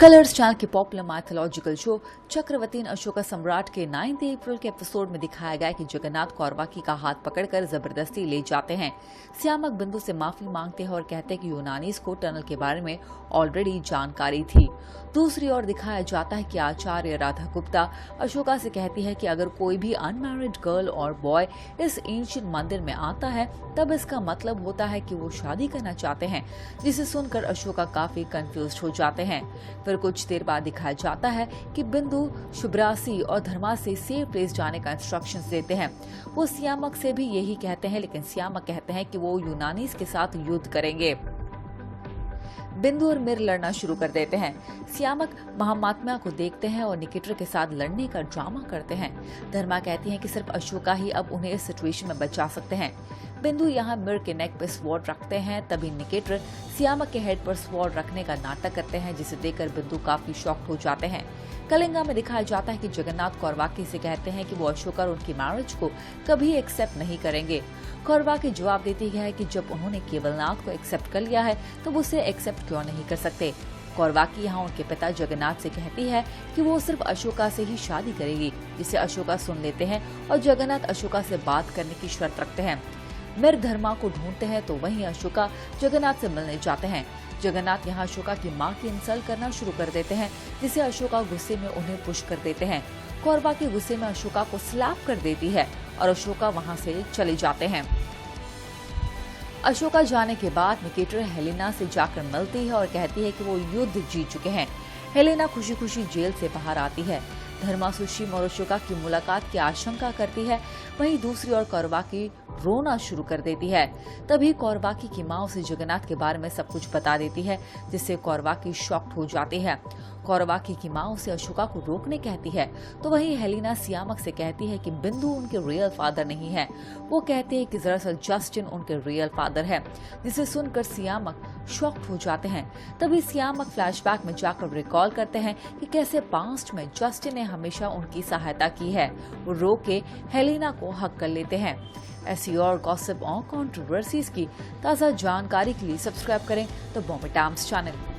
Colors channel के popular mythological show चक्रवर्तीन Ashoka सम्राट के 9 अप्रैल के एपिसोड में दिखाया गया कि जगन्नाथ कौरवाकी का हाथ पकड़कर जबरदस्ती ले जाते हैं। सियामक बिंदु से माफी मांगते हैं और कहते हैं कि यूनानीज को टनल के बारे में ऑलरेडी जानकारी थी। दूसरी ओर दिखाया जाता है कि आचार्य राधा गुप्ता अशोका से कहती है कि अगर कोई भी अनमैरिड गर्ल और बॉय इस एंशिएंट मंदिर में आता है तब इसका मतलब होता है कि वो शादी करना चाहते हैं, जिसे सुनकर अशोका काफी कंफ्यूज हो जाते हैं। फिर कुछ देर बाद दिखाया जाता है कि बिंदु शुभ्रासी और धर्मा से सेफ प्लेस जाने का इंस्ट्रक्शंस देते हैं। वो सियामक से भी यही कहते हैं, लेकिन सियामक कहते हैं कि वो यूनानीज के साथ युद्ध करेंगे। बिंदु और मिर लड़ना शुरू कर देते हैं। सियामक महामात्मा को देखते हैं और निकेटर के साथ लड़ने का ड्रामा करते हैं। धर्मा कहती है कि सिर्फ अशोका ही अब उन्हें इस सिचुएशन में बचा सकते हैं। बिंदु यहाँ मिर के नेक पे स्वॉर्ड रखते हैं, तभी निकेटर सियामक के हेड पर स्वॉर्ड रखने का नाटक करते हैं, जिसे देखकर बिंदु काफी शॉक्ड हो जाते हैं। कलिंगा में दिखाया जाता है कि जगन्नाथ कौरवाकी से कहते हैं कि वो अशोका और उनकी मैरिज को कभी एक्सेप्ट नहीं करेंगे। कौरवाकी जवाब देती है कि जब उन्होंने केवलनाथ को एक्सेप्ट कर लिया है तो वो उसे एक्सेप्ट क्यों नहीं कर सकते। कौरवाकी यहाँ उनके पिता जगन्नाथ से कहती है कि वो सिर्फ अशोका से ही शादी करेगी, जिसे अशोका सुन लेते हैं और जगन्नाथ अशोका से बात करने की शर्त रखते हैं। मिर धर्मा को ढूंढते हैं तो वहीं अशोका जगन्नाथ से मिलने जाते हैं। जगन्नाथ यहाँ अशोका की माँ की इंसल्ट करना शुरू कर देते हैं, जिसे अशोका गुस्से में उन्हें पुश कर देते हैं। कौरवाकी गुस्से में अशोका को स्लैप कर देती है और अशोका वहाँ से चले जाते हैं। अशोका जाने के बाद निकेटर हेलेना से जाकर मिलती है और कहती है कि वो युद्ध जीत चुके हैं। हेलेना खुशी खुशी जेल से बाहर आती है। धर्मा सुशीम और अशोका की मुलाकात की आशंका करती है। वहीं दूसरी ओर कौरवाकी रोना शुरू कर देती है। तभी कौरवाकी की माँ उसे जगन्नाथ के बारे में सब कुछ बता देती है, जिससे कौरवाकी शॉक्ड हो जाती है। कौरवाकी की माँ उसे अशोका को रोकने कहती है, तो वहीं हेलेना सियामक से कहती है कि बिंदु उनके रियल फादर नहीं है। वो कहते हैं कि दरअसल जस्टिन उनके रियल फादर है, जिसे सुनकर सियामक शॉक्ड हो जाते हैं। तभी सियामक फ्लैशबैक में जाकर रिकॉल करते हैं कि कैसे पास्ट में जस्टिन ने हमेशा उनकी सहायता की है। वो रो के हेलेना को हक कर लेते हैं। ऐसी और गॉसिप और कंट्रोवर्सीज की ताज़ा जानकारी के लिए सब्सक्राइब करें द बॉम्बे टाइम्स चैनल।